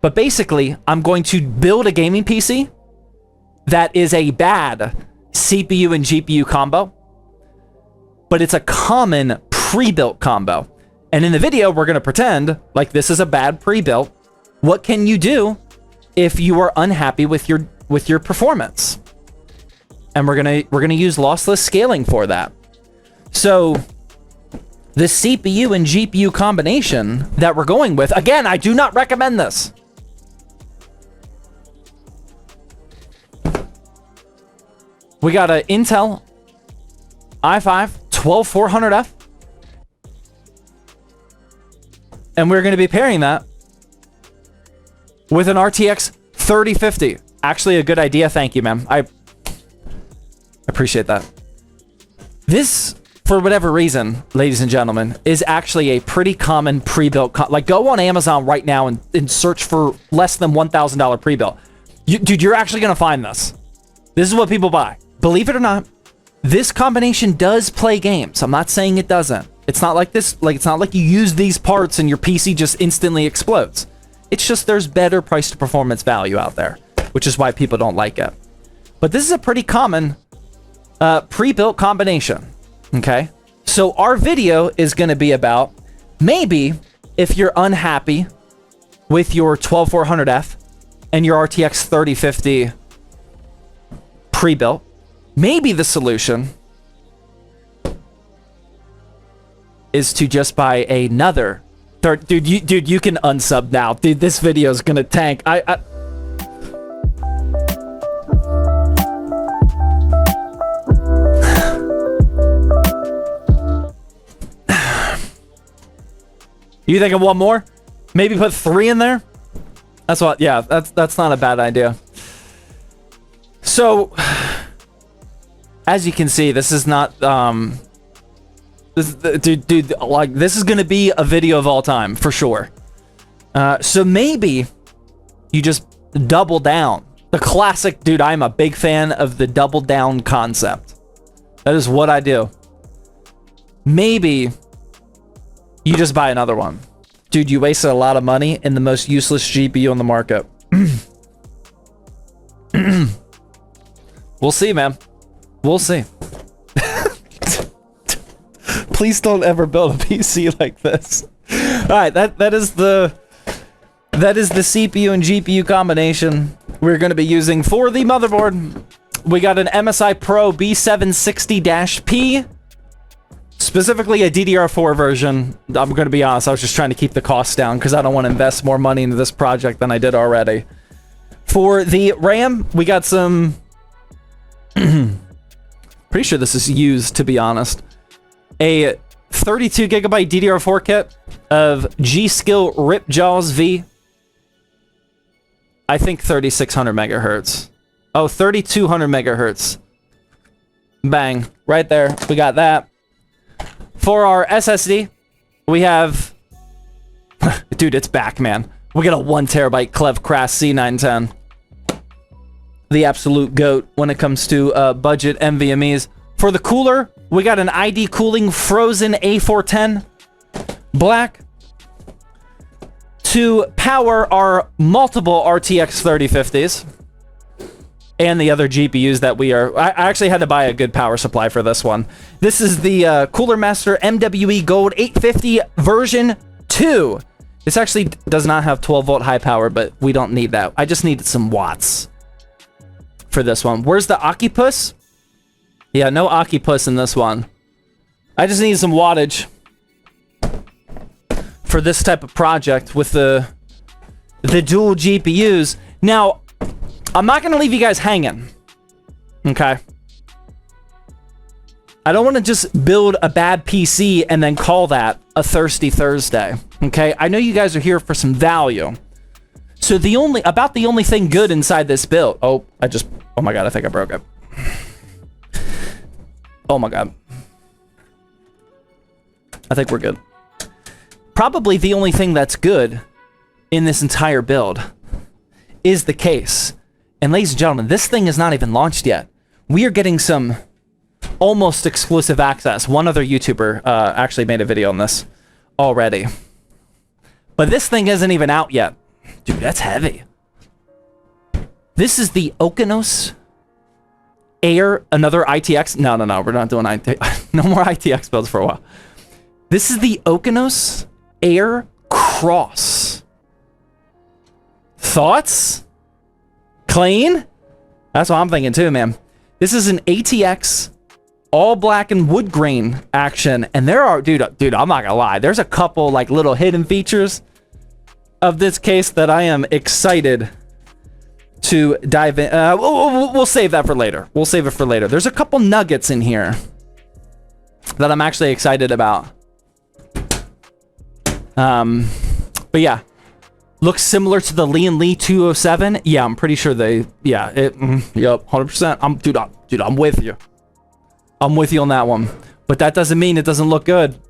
But basically, I'm going to build a gaming PC that is a bad CPU and GPU combo, but it's a common pre-built combo. And in the video, we're going to pretend like this is a bad pre-built. What can you do if you are unhappy with your performance? And we're gonna use lossless scaling for that. So the CPU and GPU combination that we're going with, again, I do not recommend this. We got an Intel i5-12400F. And we're going to be pairing that with an RTX 3050. Actually, a good idea. Thank you, man. I appreciate that. This, for whatever reason, ladies and gentlemen, is actually a pretty common pre-built. Like, go on Amazon right now and search for less than $1,000 pre-built. Dude, you're actually going to find this. This is what people buy. Believe it or not, this combination does play games. I'm not saying it doesn't. It's not like this. Like, it's not like you use these parts and your PC just instantly explodes. It's just there's better price to performance value out there, which is why people don't like it. But this is a pretty common pre-built combination. Okay, so our video is going to be about maybe if you're unhappy with your 12400F and your RTX 3050 pre-built, maybe the solution is to just buy another dude, you can unsub now. Dude, this video is gonna tank. You think of one more? Maybe put 3 in there? That's what, yeah, that's not a bad idea. So, as you can see, this is not, dude, like, this is gonna be a video of all time, for sure. So maybe you just double down. The classic, dude, I'm a big fan of the double down concept. That is what I do. Maybe you just buy another one. Dude, you wasted a lot of money in the most useless GPU on the market. We'll see, man. We'll see. Please don't ever build a PC like this. All right, that is the CPU and GPU combination we're going to be using for the motherboard. We got an MSI Pro B760-P. Specifically a DDR4 version. I'm going to be honest, I was just trying to keep the costs down because I don't want to invest more money into this project than I did already. For the RAM, we got some... pretty sure this is used, to be honest. A 32 gigabyte DDR4 kit of G-Skill Ripjaws V. I think 3600 megahertz. Oh, 3200 megahertz. Bang. Right there. We got that. For our SSD, we have... Dude, it's back, man. We got a 1 terabyte Clev Crass C910. The absolute GOAT when it comes to budget NVMEs. For the cooler, we got an ID Cooling Frozen A410 Black. To power our multiple RTX 3050s. And the other GPUs that we are... I actually had to buy a good power supply for this one. This is the Cooler Master MWE Gold 850 version 2. This actually does not have 12 volt high power, but we don't need that. I just needed some watts for this one. Where's the Okipuss? Yeah, no Okipuss in this one. I just need some wattage for this type of project with the dual GPUs. Now, I'm not going to leave you guys hanging, okay? I don't want to just build a bad PC and then call that a Thirsty Thursday, okay? I know you guys are here for some value. So the only thing good inside this build... Oh my god, I think I broke it. Oh my god. I think we're good. Probably the only thing that's good in this entire build is the case. And ladies and gentlemen, this thing is not even launched yet. We are getting some almost exclusive access. One other YouTuber actually made a video on this already. But this thing isn't even out yet. Dude, that's heavy. This is the Okinos Air, another ITX. No, we're not doing no more ITX builds for a while. This is the Okinos Air Cross. Thoughts? Clean? That's what I'm thinking too, man. This is an ATX all black and wood grain action, and there are, dude, I'm not gonna lie, there's a couple like little hidden features of this case that I am excited to dive in. We'll save that for later. We'll save it for later. There's a couple nuggets in here that I'm actually excited about. But yeah, looks similar to the Lee 207. Yeah, I'm pretty sure they. Yeah, yep, 100%. Dude, I'm with you. I'm with you on that one. But that doesn't mean it doesn't look good.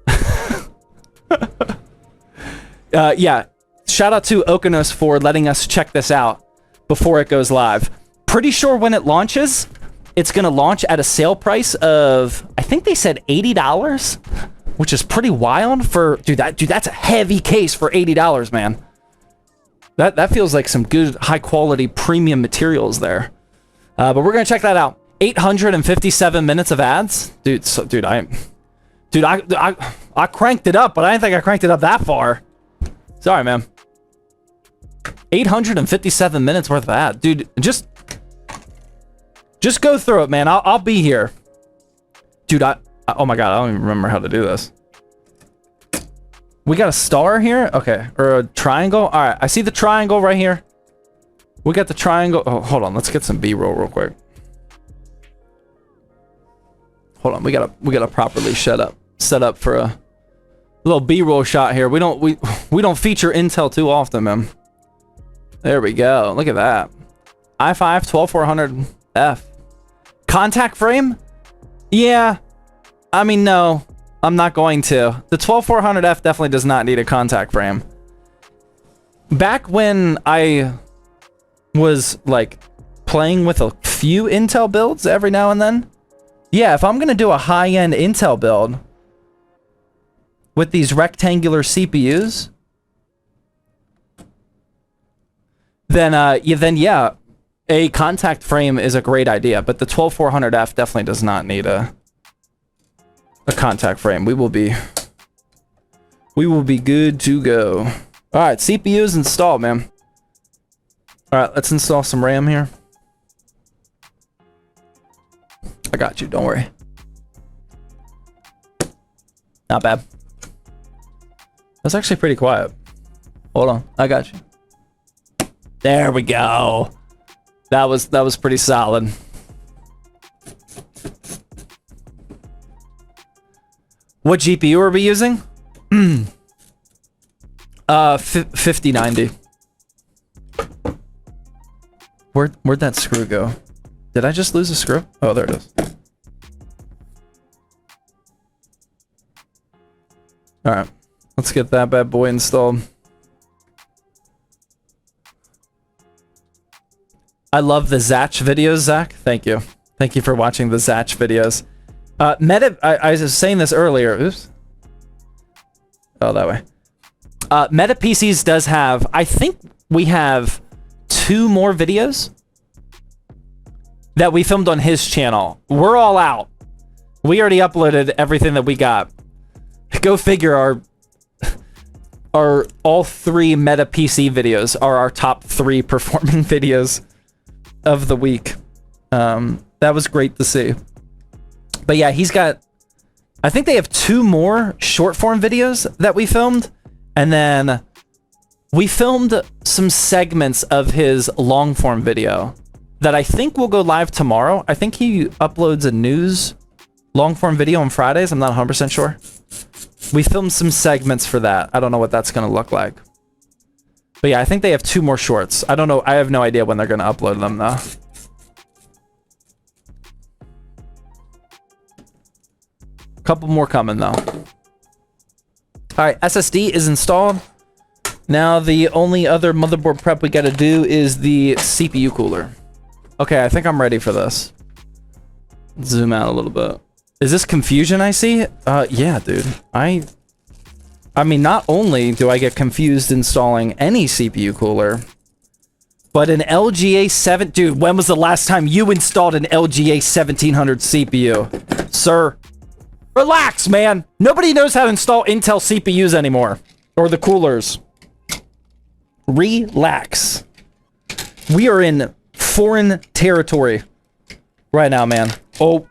Yeah, shout out to Okinos for letting us check this out before it goes live. Pretty sure when it launches, it's gonna launch at a sale price of, I think they said $80, which is pretty wild for, dude, that's a heavy case for $80, man. That feels like some good high quality premium materials there. But we're gonna check that out. 857 minutes of ads, dude. So, I cranked it up, but I didn't think I cranked it up that far. Sorry, man. 857 minutes worth of ad, dude. Just go through it, man. I'll be here, dude. Oh my god, I don't even remember how to do this. We got a star here, okay, or a triangle. All right, I see the triangle right here. We got the triangle. Oh, hold on, let's get some B-roll real quick. Hold on, we gotta properly set up for a little B-roll shot here. We don't feature Intel too often, man. There we go. Look at that. i5-12400F. Contact frame? Yeah. I mean, no. I'm not going to. The 12400F definitely does not need a contact frame. Back when I was, like, playing with a few Intel builds every now and then, yeah, if I'm gonna do a high-end Intel build with these rectangular CPUs, then yeah, a contact frame is a great idea. But the 12400F definitely does not need a contact frame. We will be good to go. All right, CPU is installed, man. All right, let's install some RAM here. I got you, don't worry. Not bad. That's actually pretty quiet. Hold on, I got you. There we go. That was pretty solid. What GPU are we using? 5090. Where'd that screw go? Did I just lose a screw? Oh, there it is. All right, let's get that bad boy installed. I love the Zatch videos, Zach. Thank you. Thank you for watching the Zatch videos. I was saying this earlier. Oops. Oh, that way. Meta PCs does have, I think we have 2 more videos that we filmed on his channel. We're all out. We already uploaded everything that we got. Go figure, our all 3 Meta PC videos are our top 3 performing videos of the week. That was great to see. But yeah, he's got, I think they have 2 more short form videos that we filmed, and then we filmed some segments of his long form video that I think will go live tomorrow. I think he uploads a news long form video on Fridays. I'm not 100% sure. We filmed some segments for that. I don't know what that's going to look like. But yeah, I think they have 2 more shorts. I don't know. I have no idea when they're going to upload them though. Couple more coming though. All right, SSD is installed. Now the only other motherboard prep we got to do is the CPU cooler. Okay, I think I'm ready for this. Zoom out a little bit. Is this confusion I see? Yeah, dude. I I mean, not only do I get confused installing any CPU cooler, but an LGA 7... Dude, when was the last time you installed an LGA 1700 CPU? Sir, relax, man. Nobody knows how to install Intel CPUs anymore. Or the coolers. Relax. We are in foreign territory right now, man. Oh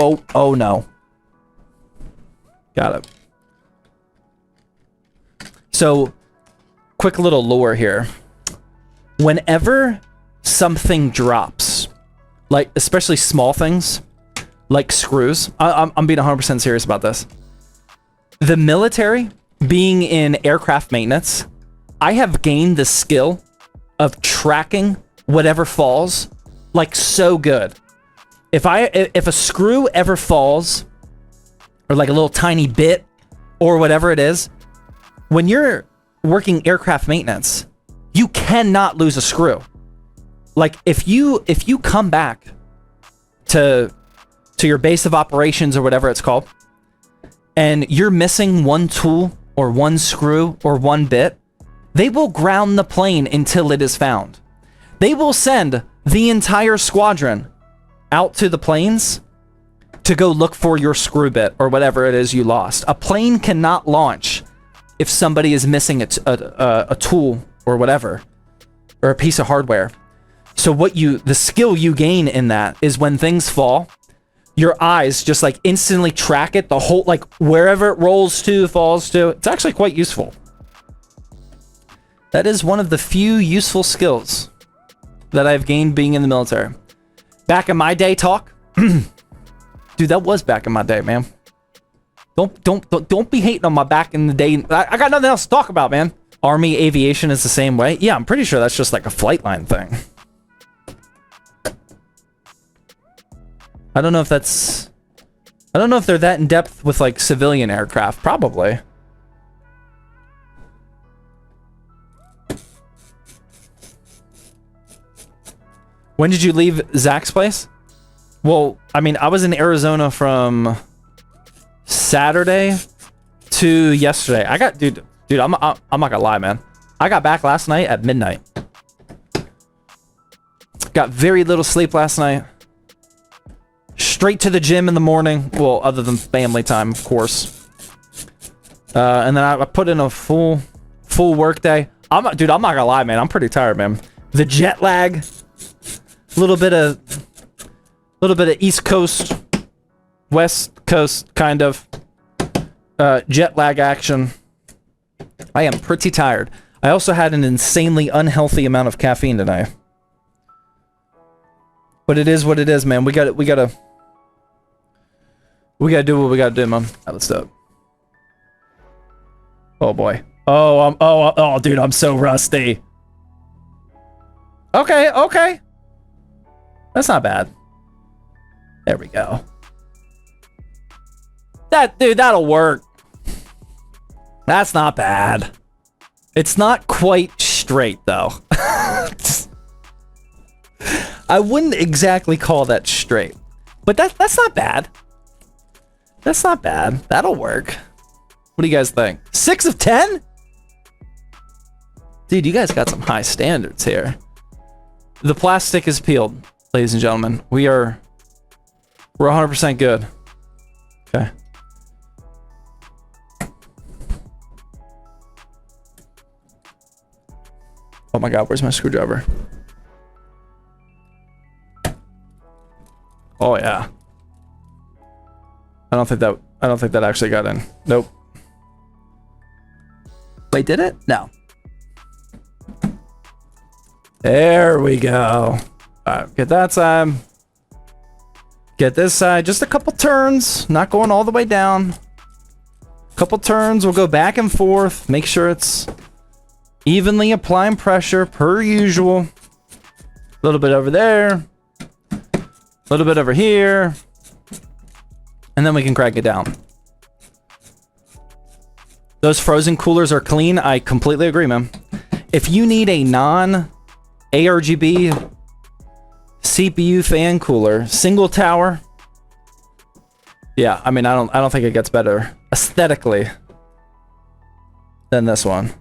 no. Got it. So, quick little lore here. Whenever something drops, like, especially small things, like screws, I'm being 100% serious about this. The military, being in aircraft maintenance, I have gained the skill of tracking whatever falls, like, so good. If a screw ever falls, or like a little tiny bit, or whatever it is, when you're working aircraft maintenance, you cannot lose a screw. Like, if you come back to your base of operations or whatever it's called, and you're missing one tool or one screw or one bit, they will ground the plane until it is found. They will send the entire squadron out to the planes to go look for your screw bit or whatever it is you lost. A plane cannot launch if somebody is missing a tool or whatever, or a piece of hardware. So the skill you gain in that is when things fall, your eyes just like instantly track it, the whole, like wherever it rolls to, falls to. It's actually quite useful. That is one of the few useful skills that I've gained being in the military. Back in my day, talk. Dude, that was back in my day, man. Don't be hating on my back in the day. I got nothing else to talk about, man. Army aviation is the same way. Yeah, I'm pretty sure that's just like a flight line thing. I don't know if they're that in depth with like civilian aircraft. Probably. When did you leave Zach's place? Well, I mean, I was in Arizona from Saturday to yesterday. Dude, I'm not gonna lie, man. I got back last night at midnight. Got very little sleep last night. Straight to the gym in the morning. Well, other than family time, of course. And then I put in a full work day. Dude, I'm not gonna lie, man. I'm pretty tired, man. The jet lag, little bit of East Coast, West Coast kind of jet lag action. I am pretty tired. I also had an insanely unhealthy amount of caffeine tonight. But it is what it is, man. We gotta do what we gotta do, man. Right, let's do it. Oh boy. Oh, dude, I'm so rusty. Okay. That's not bad. There we go. Dude, that'll work. That's not bad. It's not quite straight, though. I wouldn't exactly call that straight. But that's not bad. That's not bad. That'll work. What do you guys think? 6 of 10? Dude, you guys got some high standards here. The plastic is peeled, ladies and gentlemen. We're 100% good. Okay. Oh my god, where's my screwdriver? Oh yeah. I don't think that actually got in. Nope. Wait, did it? No. There we go. Alright, get that side. Get this side. Just a couple turns. Not going all the way down. Couple turns. We'll go back and forth. Make sure it's evenly applying pressure per usual. A little bit over there. A little bit over here. And then we can crank it down. Those frozen coolers are clean. I completely agree, man. If you need a non-ARGB CPU fan cooler, single tower. Yeah, I mean, I don't think it gets better aesthetically. than this one.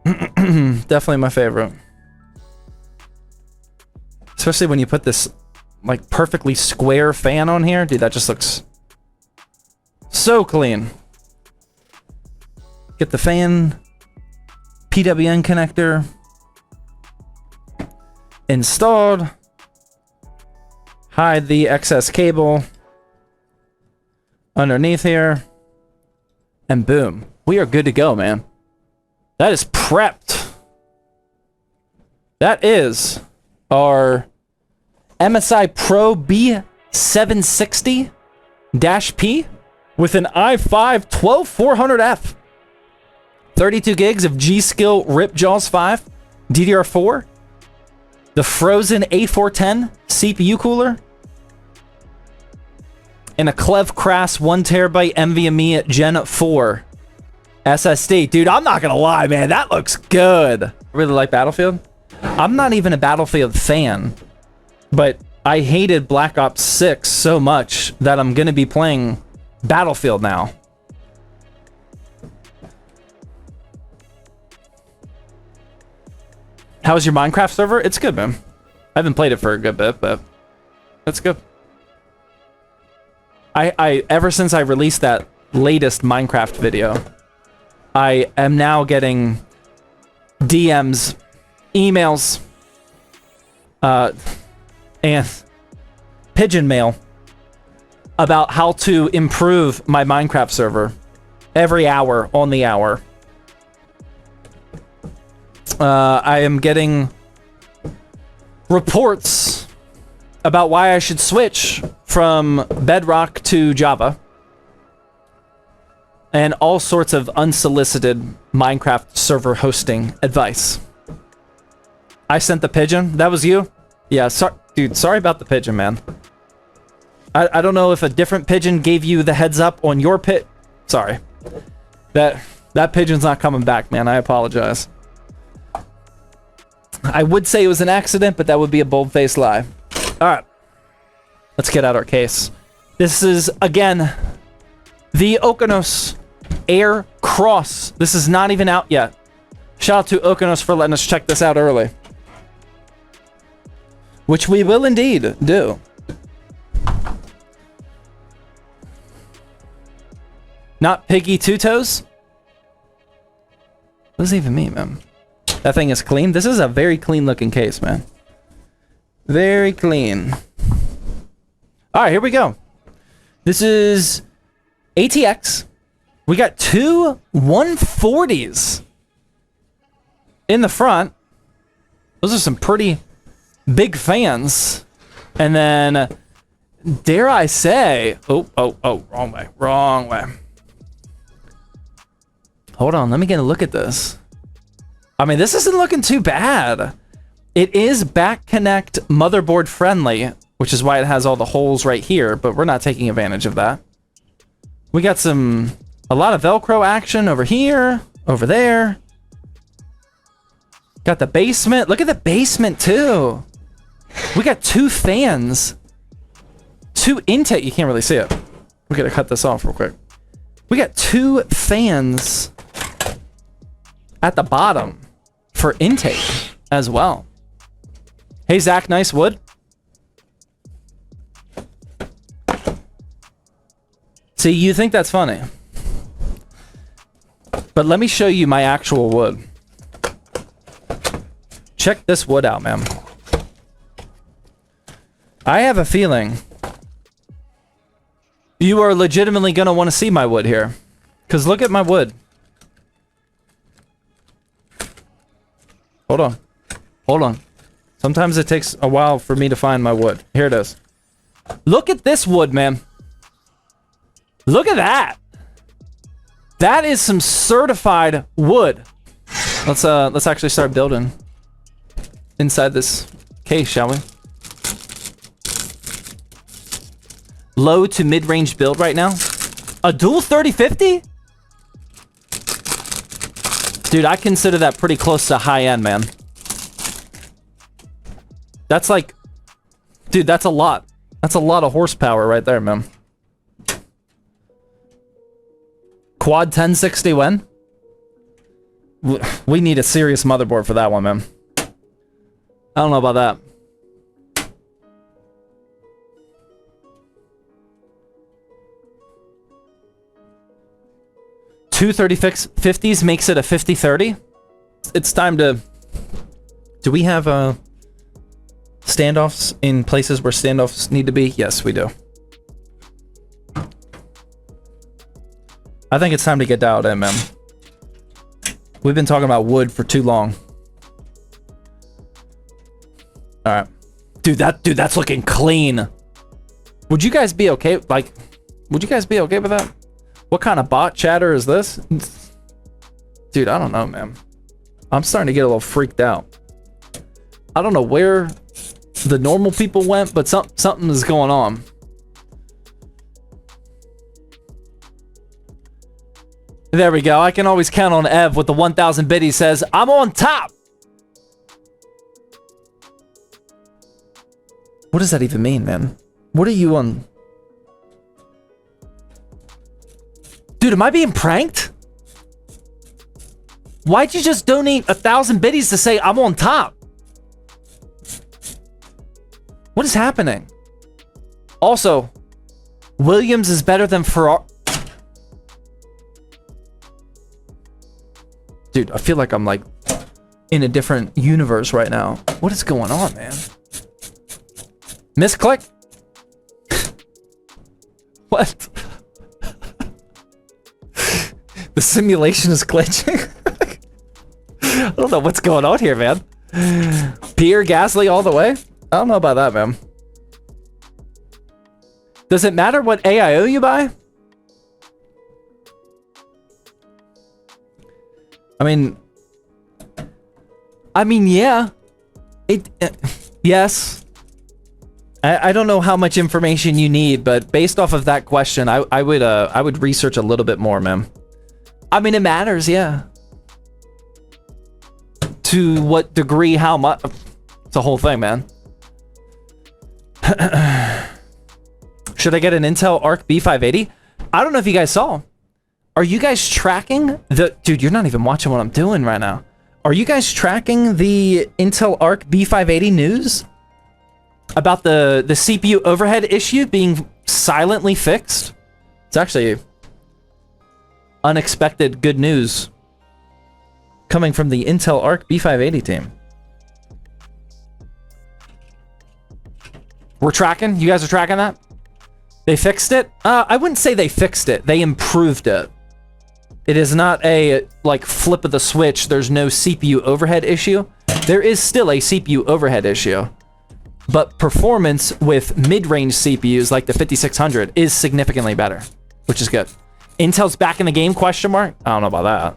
Definitely my favorite. Especially when you put this like perfectly square fan on here. Dude, that just looks so clean. Get the fan PWN connector installed. Hide the excess cable underneath here. And boom. We are good to go, man. That is prepped. That is our MSI Pro B760-P with an i5-12400F. 32 gigs of G-Skill Ripjaws 5, DDR4, the frozen A410 CPU cooler, and a Clev Crass 1TB NVMe Gen 4 SSD. Dude, I'm not gonna lie, man, that looks good. I really like Battlefield. I'm not even a Battlefield fan, but I hated Black Ops 6 so much that I'm gonna be playing Battlefield now. How's your Minecraft server? It's good, man. I haven't played it for a good bit, but it's good. I ever since I released that latest Minecraft video, I am now getting DMs, emails, and pigeon mail about how to improve my Minecraft server every hour on the hour. I am getting reports about why I should switch from Bedrock to Java. And all sorts of unsolicited Minecraft server hosting advice. I sent the pigeon. That was you? Yeah, dude, sorry about the pigeon, man. I don't know if a different pigeon gave you the heads up on your pit. Sorry. That pigeon's not coming back, man. I apologize. I would say it was an accident, but that would be a bold-faced lie. Alright. Let's get out our case. This is, again, the Okinos Air Cross. This is not even out yet. Shout out to Okinos for letting us check this out early. Which we will indeed do. Not Piggy Two Toes? What does that even mean, man? That thing is clean. This is a very clean looking case, man. Very clean. All right, here we go. This is ATX. We got two 140s in the front. Those are some pretty big fans. And then, dare I say, oh, wrong way. Hold on, let me get a look at this. I mean, this isn't looking too bad. It is back connect motherboard friendly, which is why it has all the holes right here, but we're not taking advantage of that. We got a lot of Velcro action over here, over there. Got the basement. Look at the basement too. We got two fans. Two intake. You can't really see it. We gotta cut this off real quick. We got two fans at the bottom for intake as well. Hey, Zach, nice wood. See, you think that's funny. But let me show you my actual wood. Check this wood out, man. I have a feeling you are legitimately going to want to see my wood here. Because look at my wood. Hold on. Hold on. Sometimes it takes a while for me to find my wood. Here it is. Look at this wood, man. Look at that. That is some certified wood. Let's actually start building inside this case, shall we? Low to mid-range build right now. A dual 3050? Dude, I consider that pretty close to high-end, man. That's like... Dude, that's a lot. That's a lot of horsepower right there, man. Quad 1060 when? We need a serious motherboard for that one, man. I don't know about that. Two 3050s makes it a 5030. It's time to... Do we have standoffs in places where standoffs need to be? Yes, we do. I think it's time to get dialed in, man. We've been talking about wood for too long. All right. Dude, that's looking clean. Would you guys be okay? Like, would you guys be okay with that? What kind of bot chatter is this? Dude, I don't know, man. I'm starting to get a little freaked out. I don't know where the normal people went, but something is going on. There we go. I can always count on Ev with the 1000 bit. He says, I'm on top. What does that even mean, man? What are you on? Dude, am I being pranked? Why'd you just donate 1000 biddies to say I'm on top? What is happening? Also, Williams is better than Ferrari. Dude, I feel like I'm like in a different universe right now. What is going on, man? Misclick? What? The simulation is glitching. I don't know what's going on here, man. Pierre Gasly all the way? I don't know about that, man. Does it matter what AIO you buy? I mean, yeah. Yes. I don't know how much information you need, but based off of that question, I would research a little bit more, man. I mean, it matters, yeah. To what degree, how much? It's a whole thing, man. Should I get an Intel Arc B580? I don't know if you guys saw. Are you guys tracking the... Dude, you're not even watching what I'm doing right now. Are you guys tracking the Intel Arc B580 news? About the CPU overhead issue being silently fixed? It's actually unexpected good news coming from the Intel Arc B580 team. We're tracking? You guys are tracking that? They fixed it? I wouldn't say they fixed it. They improved it. It is not a, like, flip of the switch. There's no CPU overhead issue. There is still a CPU overhead issue. But performance with mid-range CPUs like the 5600 is significantly better, which is good. Intel's back in the game, question mark? I don't know about that.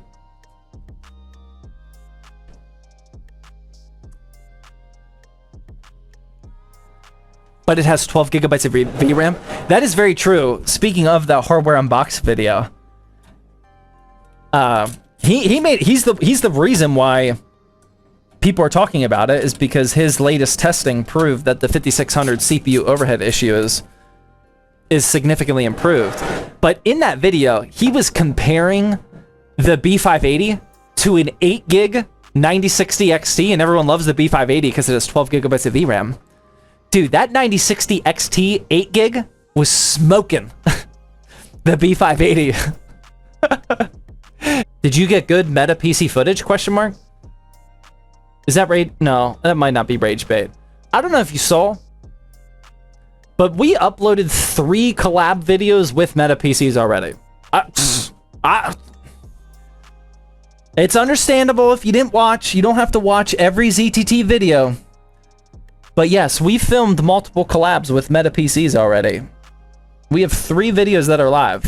But it has 12 gigabytes of VRAM. That is very true. Speaking of the hardware unbox video, he's the reason why people are talking about it, is because his latest testing proved that the 5600 CPU overhead issue is significantly improved. But in that video, he was comparing the B580 to an 8 gig 9060 XT, and everyone loves the B580 because it has 12 gigabytes of VRAM. Dude, that 9060 XT 8 gig was smoking the B580. Did you get good meta PC footage, question mark? Is that raid? No, that might not be rage bait. I don't know if you saw, but we uploaded 3 collab videos with meta PCs already. It's understandable if you didn't watch. You don't have to watch every ZTT video. But yes, we filmed multiple collabs with meta PCs already. We have 3 videos that are live.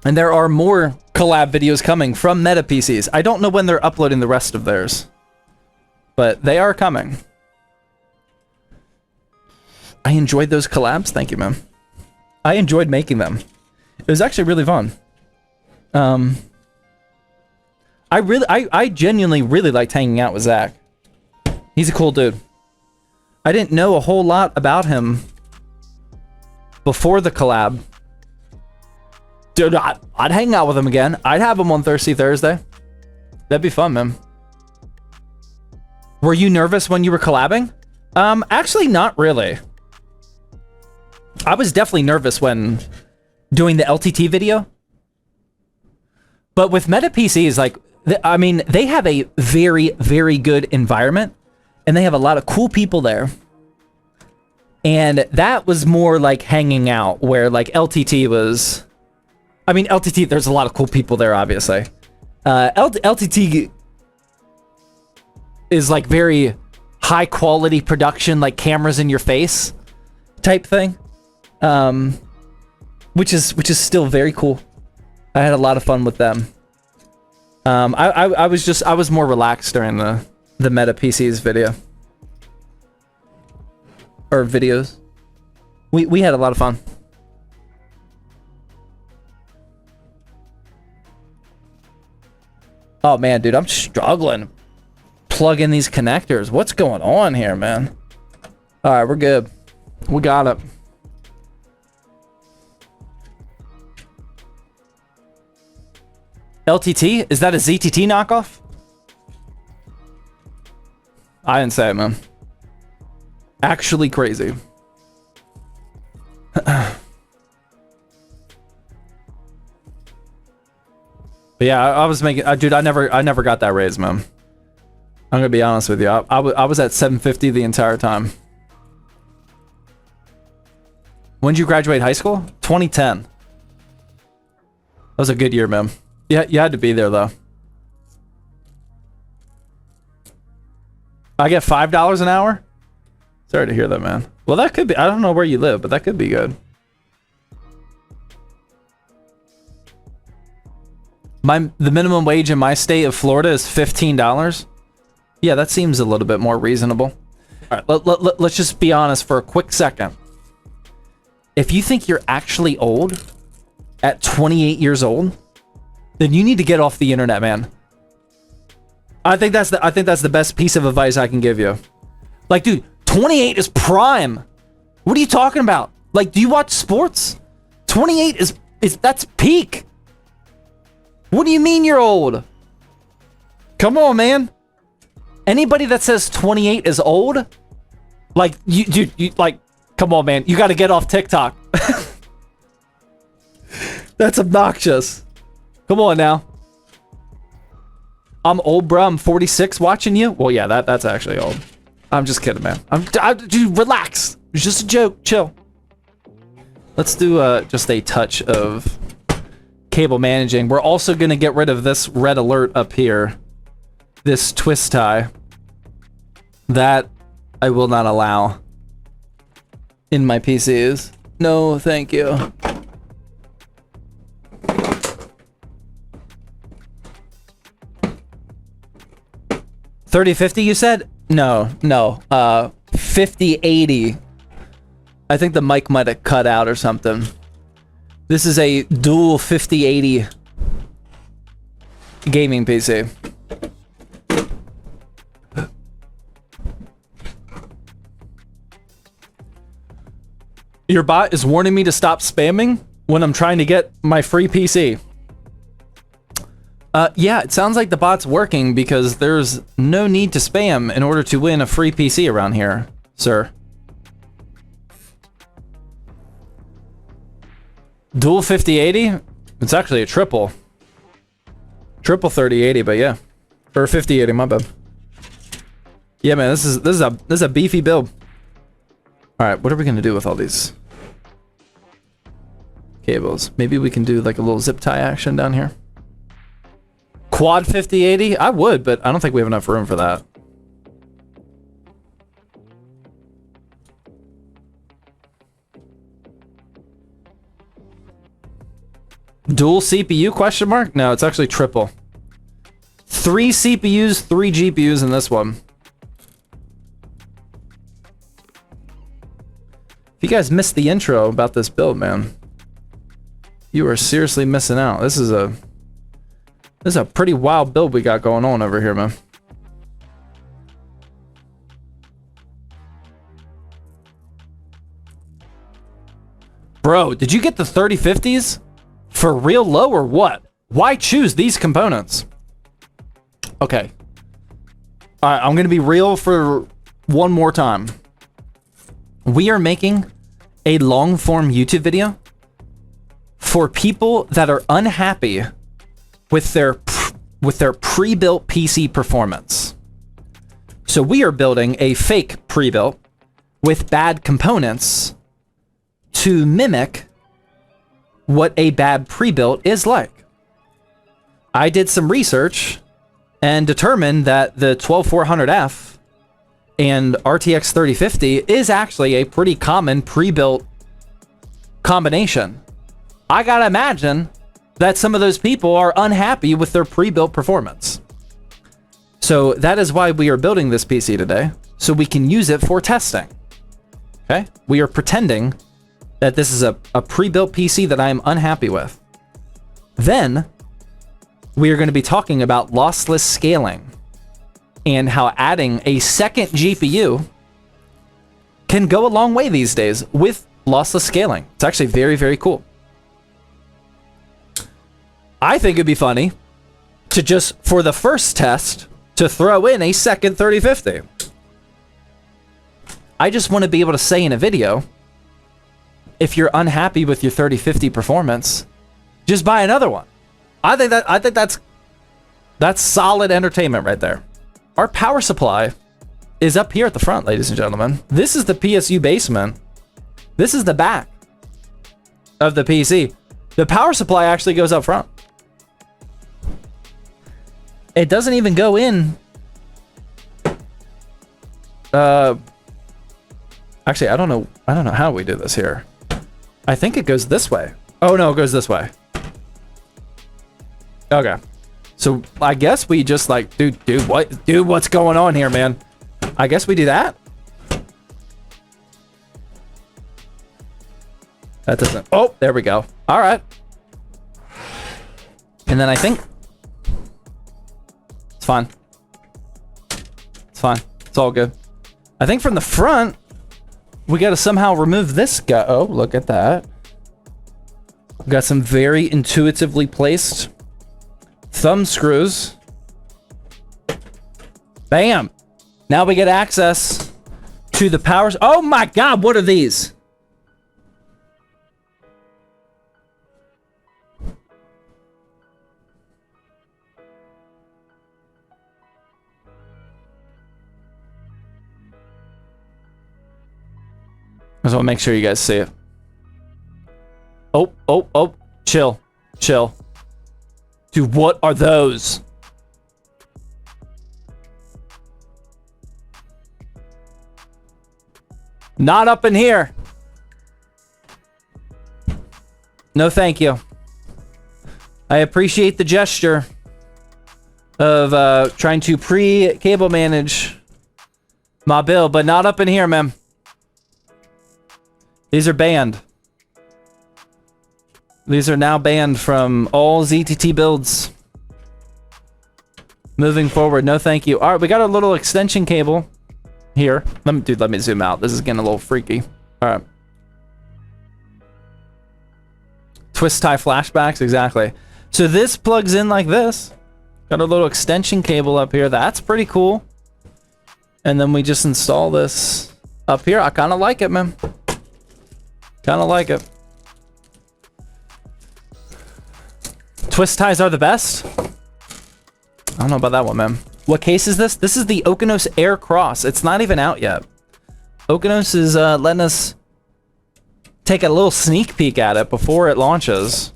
And there are more collab videos coming from meta PCs. I don't know when they're uploading the rest of theirs, but they are coming. I enjoyed those collabs. Thank you, man. I enjoyed making them. It was actually really fun. I genuinely really liked hanging out with Zach. He's a cool dude. I didn't know a whole lot about him before the collab. Dude, I'd hang out with him again. I'd have him on Thirsty Thursday. That'd be fun, man. Were you nervous when you were collabing? Actually, not really. I was definitely nervous when doing the LTT video. But with Meta PCs, like, I mean, they have a very, very good environment. And they have a lot of cool people there. And that was more like hanging out, where like LTT was... I mean, LTT, there's a lot of cool people there, obviously. LTT is like very high quality production, like cameras in your face type thing. Which is still very cool. I had a lot of fun with them. I was more relaxed during the Meta PCs video. Or videos. We had a lot of fun. Oh man, dude, I'm struggling plugging these connectors. What's going on here, man? All right, we're good. We got it. LTT? Is that a ZTT knockoff? I didn't say it, man. Actually crazy. But yeah, I was making, dude, I never got that raise, man. I'm gonna be honest with you. I was at 750 the entire time. When did you graduate high school? 2010. That was a good year, man. Yeah, you had to be there though. I get $5 an hour? Sorry to hear that, man. Well, that could be, I don't know where you live, but that could be good. The minimum wage in my state of Florida is $15. Yeah, that seems a little bit more reasonable. All right, let's just be honest for a quick second. If you think you're actually old at 28 years old, then you need to get off the internet, man. I think that's the best piece of advice I can give you. Like, dude, 28 is prime. What are you talking about? Like, do you watch sports? 28 is that's peak. What do you mean you're old? Come on, man. Anybody that says 28 is old, like, you like, come on, man. You got to get off TikTok. That's obnoxious. Come on now. I'm old, bro. I'm 46 watching you. Well, yeah, that's actually old. I'm just kidding, man. Dude, relax. It's just a joke. Chill. Let's do just a touch of cable managing. We're also going to get rid of this red alert up here. This twist tie. That I will not allow in my PCs. No, thank you. $3050, you said? No. 5080. I think the mic might have cut out or something. This is a dual 5080 gaming PC. Your bot is warning me to stop spamming when I'm trying to get my free PC. Yeah, it sounds like the bot's working because there's no need to spam in order to win a free PC around here, sir. Dual 5080? It's actually a triple. Triple 3080, but yeah. Or 5080, my bad. Yeah, man, this is a beefy build. Alright, what are we gonna do with all these cables? Maybe we can do like a little zip tie action down here. Quad 5080? I would, but I don't think we have enough room for that. Dual CPU question mark? No, it's actually triple. 3 CPUs, 3 GPUs in this one. If you guys missed the intro about this build, man, you are seriously missing out. This is a pretty wild build we got going on over here, man. Bro, did you get the 3050s? For real low or what? Why choose these components? Okay. All right, I'm going to be real for one more time. We are making a long form YouTube video for people that are unhappy with their pre-built PC performance. So we are building a fake pre-built with bad components to mimic what a bad pre-built is like. I did some research and determined that the 12400F and RTX 3050 is actually a pretty common pre-built combination. I gotta imagine that some of those people are unhappy with their pre-built performance. So that is why we are building this PC today, so we can use it for testing. Okay? We are pretending that this is a pre-built PC that I am unhappy with. Then we are going to be talking about lossless scaling and how adding a second GPU can go a long way these days with lossless scaling. It's actually very, very cool. I think it'd be funny to just, for the first test, to throw in a second 3050. I just want to be able to say in a video, if you're unhappy with your 3050 performance, just buy another one. I think that's solid entertainment right there. Our power supply is up here at the front, ladies and gentlemen. This is the PSU basement. This is the back of the PC. The power supply actually goes up front. It doesn't even go in. Actually, I don't know how we do this here. I think it goes this way. Oh no, it goes this way. Okay. So I guess we just like, dude, what's going on here, man? I guess we do that. That doesn't, oh, there we go. All right. And then I think it's fine. It's fine. It's all good. I think from the front, we got to somehow remove this guy. Oh, look at that. We've got some very intuitively placed thumb screws. Bam. Now we get access to the powers. Oh my God, what are these? I just want to make sure you guys see it. Oh, chill. Dude, what are those? Not up in here. No, thank you. I appreciate the gesture of trying to pre-cable manage my build, but not up in here, man. These are banned. These are now banned from all ZTT builds. Moving forward, no thank you. All right, we got a little extension cable here. Let me zoom out. This is getting a little freaky. All right. Twist tie flashbacks, exactly. So this plugs in like this. Got a little extension cable up here. That's pretty cool. And then we just install this up here. I kind of like it, man. Kind of like it. Twist ties are the best. I don't know about that one, man. What case is this? This is the Okinos Air Cross. It's not even out yet. Okinos is letting us take a little sneak peek at it before it launches,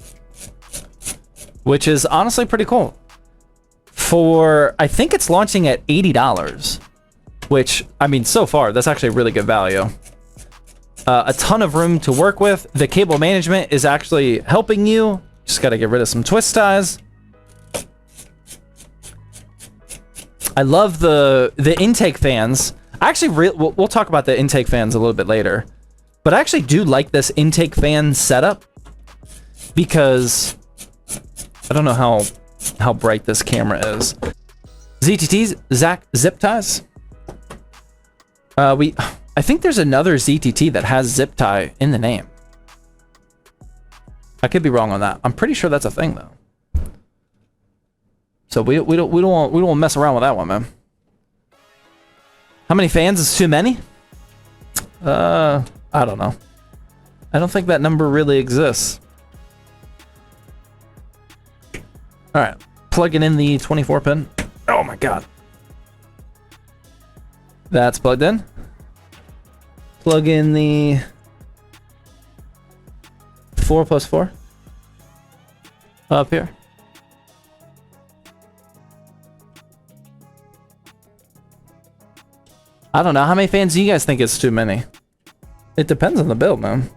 which is honestly pretty cool. I think it's launching at $80, which, I mean, so far, that's actually really good value. A ton of room to work with. The cable management is actually helping you. Just got to get rid of some twist ties. I love the intake fans. Actually, we'll talk about the intake fans a little bit later. But I actually do like this intake fan setup because I don't know how bright this camera is. ZTTs, zip ties. I think there's another ZTT that has zip tie in the name. I could be wrong on that. I'm pretty sure that's a thing though. So we don't want to mess around with that one, man. How many fans is too many? I don't know. I don't think that number really exists. All right, plugging in the 24 pin. Oh my god. That's plugged in. Plug in the 4 plus 4 up here. I don't know. How many fans do you guys think is too many? It depends on the build, man.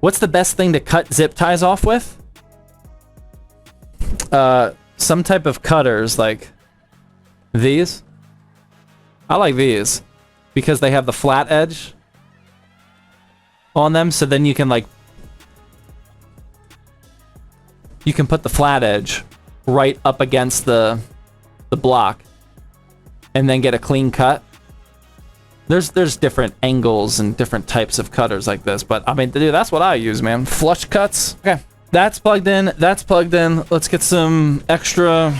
What's the best thing to cut zip ties off with? Some type of cutters like these. I like these because they have the flat edge on them, so then you can like put the flat edge right up against the block and then get a clean cut. There's different angles and different types of cutters like this, but I mean, dude, that's what I use, man. Flush cuts. Okay, that's plugged in. That's plugged in. Let's get some extra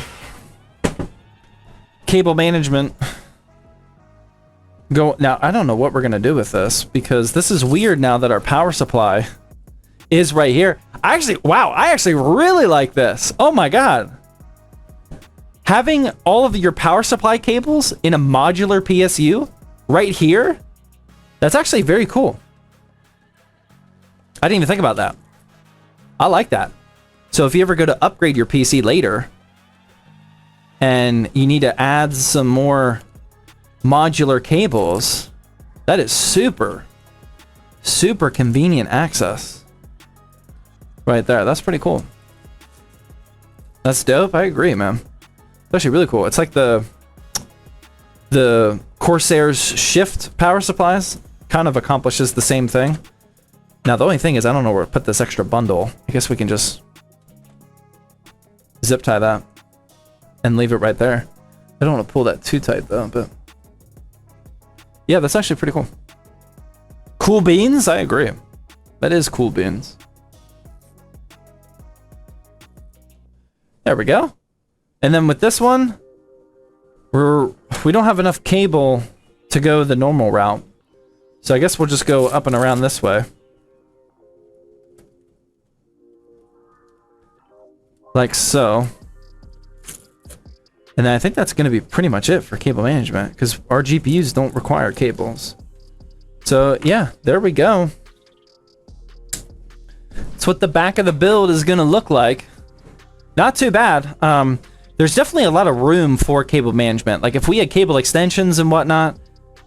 cable management. Go now. I don't know what we're gonna do with this because this is weird now that our power supply is right here. I actually really like this. Oh my god. Having all of your power supply cables in a modular PSU right here, that's actually very cool. I didn't even think about that. I like that. So if you ever go to upgrade your PC later and you need to add some more modular cables, that is super convenient access right there. That's pretty cool. That's dope. I agree, man. It's actually really cool. It's like the Corsair's Shift power supplies kind of accomplishes the same thing. Now the only thing is I don't know where to put this extra bundle. I guess we can just zip tie that and leave it right there. I don't want to pull that too tight though, but yeah, that's actually pretty cool. Cool beans? I agree. That is cool beans. There we go. And then with this one, we don't have enough cable to go the normal route. So I guess we'll just go up and around this way. Like so. And then I think that's going to be pretty much it for cable management, because our GPUs don't require cables. So yeah, there we go. That's what the back of the build is going to look like. Not too bad. There's definitely a lot of room for cable management. Like if we had cable extensions and whatnot,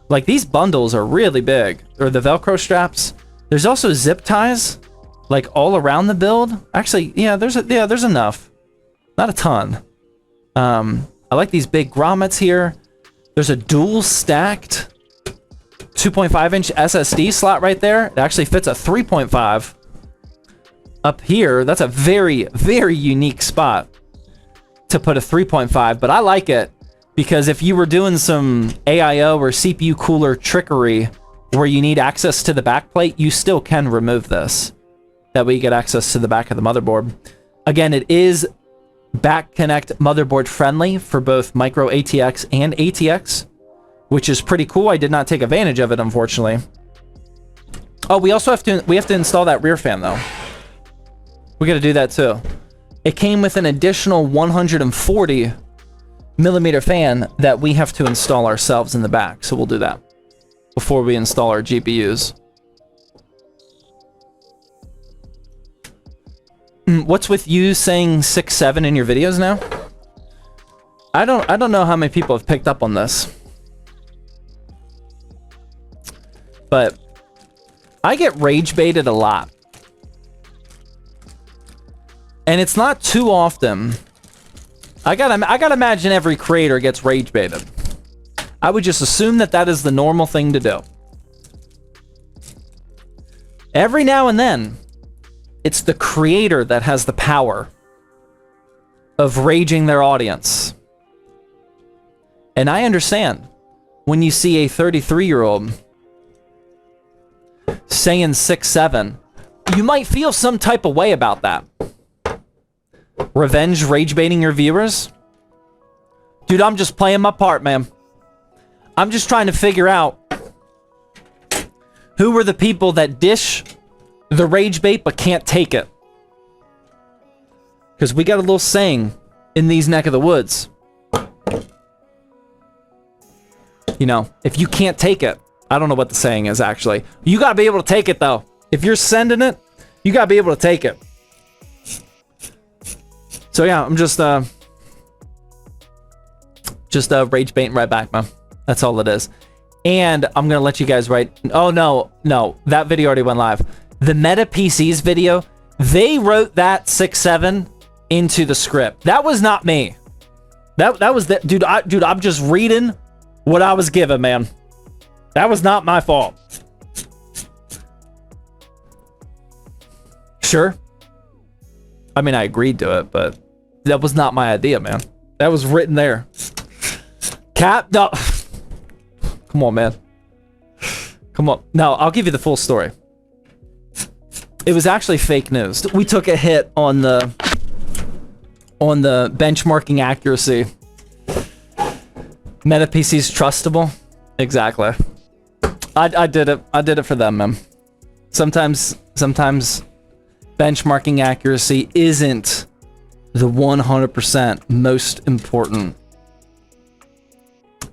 like these bundles are really big, or the Velcro straps. There's also zip ties, like all around the build. Actually, yeah, there's enough. Not a ton. I like these big grommets here. There's a dual stacked 2.5-inch SSD slot right there. It actually fits a 3.5 up here. That's a very, very unique spot to put a 3.5, but I like it because if you were doing some AIO or CPU cooler trickery where you need access to the backplate, you still can remove this. That way you get access to the back of the motherboard. Again, it is back connect motherboard friendly for both micro ATX and ATX, which is pretty cool. I did not take advantage of it, unfortunately. Oh, we also have to install that rear fan though. We got to do that too. It came with an additional 140 millimeter fan that we have to install ourselves in the back. So we'll do that before we install our GPUs. What's with you saying 6.7 in your videos now? I don't know how many people have picked up on this. But I get rage baited a lot. And it's not too often. I gotta imagine every creator gets rage baited. I would just assume that that is the normal thing to do. Every now and then, it's the creator that has the power of raging their audience. And I understand when you see a 33-year-old saying 6.7, you might feel some type of way about that. Revenge rage baiting your viewers? Dude, I'm just playing my part, man. I'm just trying to figure out who were the people that dish the rage bait but can't take it. Because we got a little saying in these neck of the woods. You know, if you can't take it, I don't know what the saying is actually. You gotta be able to take it though. If you're sending it, you gotta be able to take it. So yeah, I'm just rage baiting right back, man. That's all it is. And I'm gonna let you guys write. Oh no, that video already went live. The Meta PCs video, they wrote that 6.7 into the script. That was not me. That was the dude. I'm just reading what I was given, man. That was not my fault. Sure. I mean, I agreed to it, but that was not my idea, man. That was written there. Cap, no. Come on, man. Come on. No, I'll give you the full story. It was actually fake news. We took a hit on the benchmarking accuracy. Meta PC's trustable? Exactly. I did it. I did it for them, man. Sometimes benchmarking accuracy isn't the 100% most important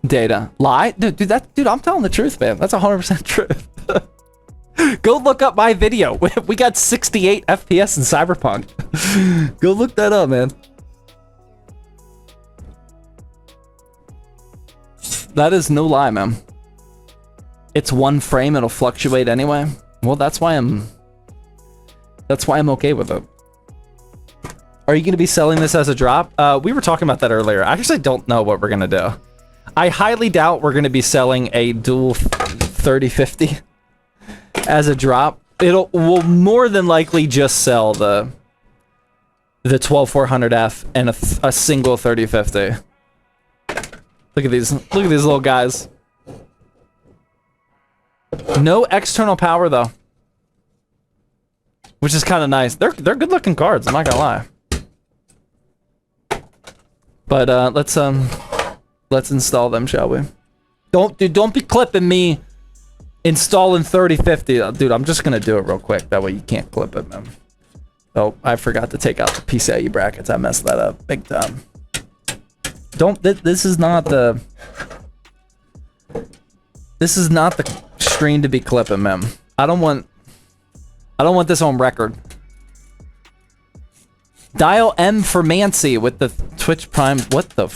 data. Lie? Dude, I'm telling the truth, man. That's 100% truth. Go look up my video. We got 68 FPS in Cyberpunk. Go look that up, man. That is no lie, man. It's one frame, it'll fluctuate anyway. Well, that's why I'm okay with it. Are you going to be selling this as a drop? We were talking about that earlier. I actually don't know what we're going to do. I highly doubt we're going to be selling a dual 3050 as a drop. We'll more than likely just sell the 12400F and a single 3050. Look at these little guys. No external power though, which is kind of nice. They're good looking cards. I'm not gonna lie. But let's install them, shall we? Don't be clipping me installing 3050. Dude, I'm just gonna do it real quick. That way you can't clip it, man. Oh, I forgot to take out the PCIe brackets. I messed that up big time. This is not the stream to be clipping, man. I don't want this on record. Dial M for Mancy with the Twitch Prime. What the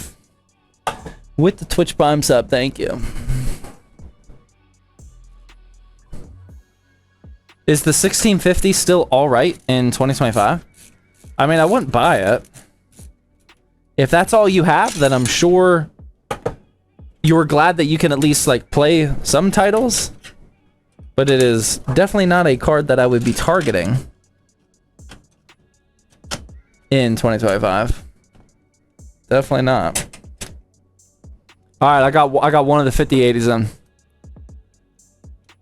with the Twitch Prime sub, thank you. Is the 1650 still alright in 2025? I mean, I wouldn't buy it. If that's all you have, then I'm sure you're glad that you can at least like play some titles. But it is definitely not a card that I would be targeting in 2025. Definitely not. All right, I got one of the 5080s in.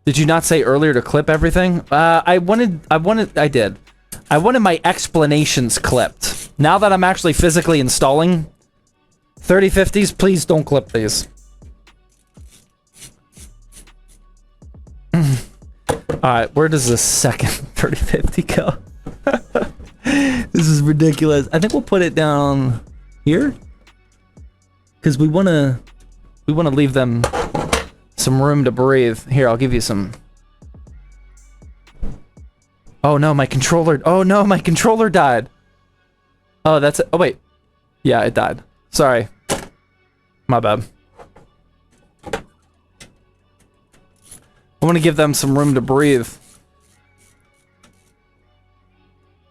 Did you not say earlier to clip everything? I did. I wanted my explanations clipped. Now that I'm actually physically installing 3050s, please don't clip these. Alright, where does the second 3050 go? This is ridiculous. I think we'll put it down here. Because we wanna leave them some room to breathe. Here, I'll give you some. Oh no, my controller. Oh no, my controller died. Oh, that's it. Oh wait. Yeah, it died. Sorry. My bad. I want to give them some room to breathe.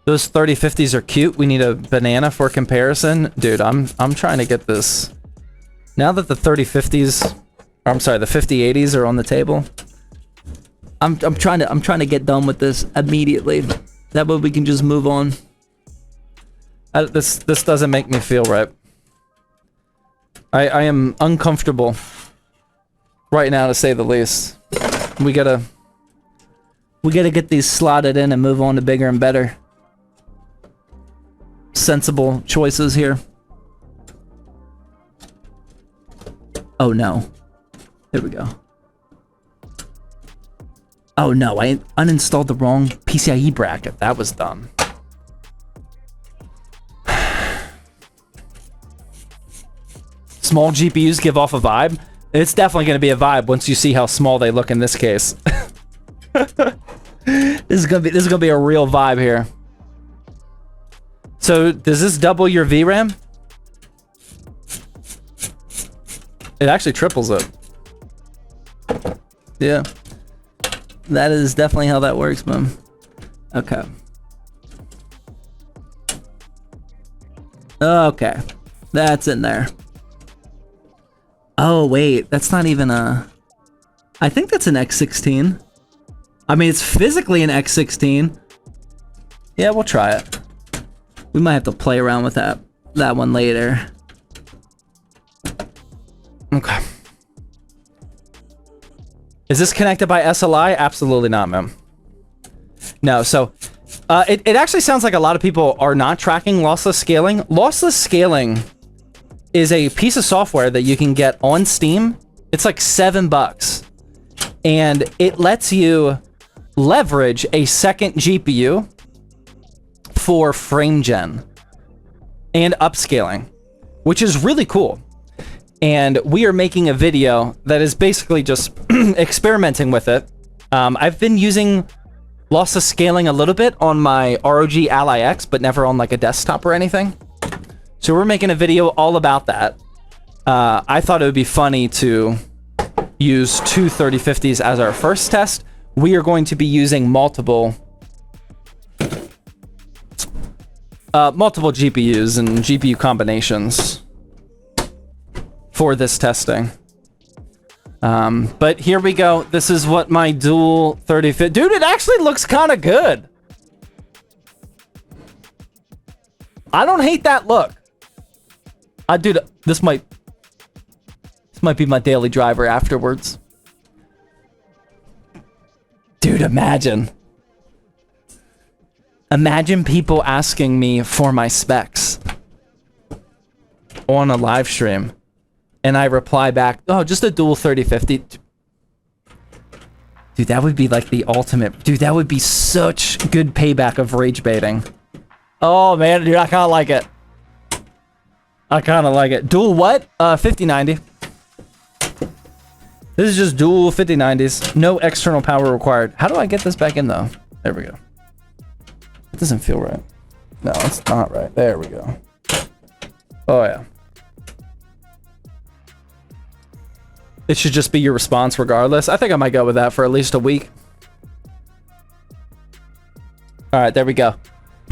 Those 3050s are cute. We need a banana for comparison. Dude, I'm trying to get this. Now that the 3050s, or I'm sorry, the 5080s are on the table. I'm trying to get done with this immediately. That way we can just move on. This doesn't make me feel right. I am uncomfortable right now, to say the least. We gotta We gotta get these slotted in and move on to bigger and better. Sensible choices here. Oh no. There we go. Oh no, I uninstalled the wrong PCIe bracket. That was dumb. Small GPUs give off a vibe. It's definitely going to be a vibe once you see how small they look in this case. This is gonna be a real vibe here. So does this double your VRAM? It actually triples it. Yeah. That is definitely how that works, man. Okay. Okay. That's in there. Oh, wait. That's not even a... I think that's an X16. I mean, it's physically an X16. Yeah, we'll try it. We might have to play around with that one later. Okay. Is this connected by SLI? Absolutely not, man. No, so... it actually sounds like a lot of people are not tracking lossless scaling. Lossless scaling is a piece of software that you can get on Steam. It's like $7. And it lets you leverage a second GPU for frame gen and upscaling, which is really cool. And we are making a video that is basically just experimenting with it. I've been using lossless scaling a little bit on my ROG Ally X, but never on like a desktop or anything. So we're making a video all about that. I thought it would be funny to use two 3050s as our first test. We are going to be using multiple GPUs and GPU combinations for this testing. But here we go. This is what my dual 3050... Dude, it actually looks kind of good. I don't hate that look. Dude, this might be my daily driver afterwards. Dude, imagine people asking me for my specs on a live stream, and I reply back, oh, just a dual 3050. Dude, that would be like the ultimate. Dude, that would be such good payback of rage baiting. Oh man, dude, I kind of like it. Dual what? 5090. This is just dual 5090s. No external power required. How do I get this back in though? There we go. It doesn't feel right. No, it's not right. There we go. Oh yeah. It should just be your response regardless. I think I might go with that for at least a week. All right, there we go.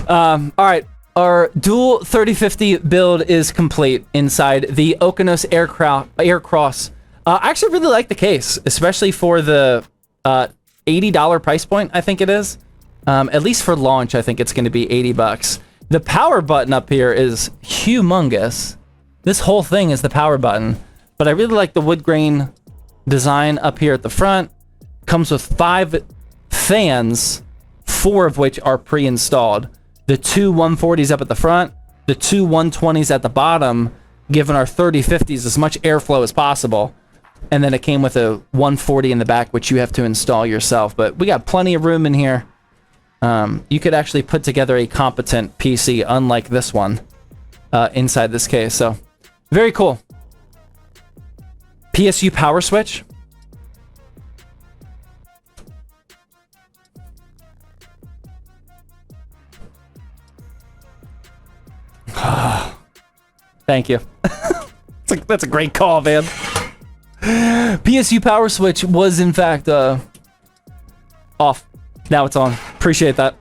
All right, our dual 3050 build is complete inside the Okinos Air Cross. I actually really like the case, especially for the $80 price point, I think it is. At least for launch, I think it's going to be $80. The power button up here is humongous. This whole thing is the power button. But I really like the wood grain design up here at the front. Comes with 5 fans, 4 of which are pre-installed. The 2 140s up at the front, the 2 120s at the bottom, giving our 3050s as much airflow as possible. And then it came with a 140 in the back, which you have to install yourself. But we got plenty of room in here. You could actually put together a competent PC, unlike this one, inside this case. So, very cool. PSU power switch. Thank you. That's a great call, man. PSU power switch was in fact off. Now it's on. Appreciate that.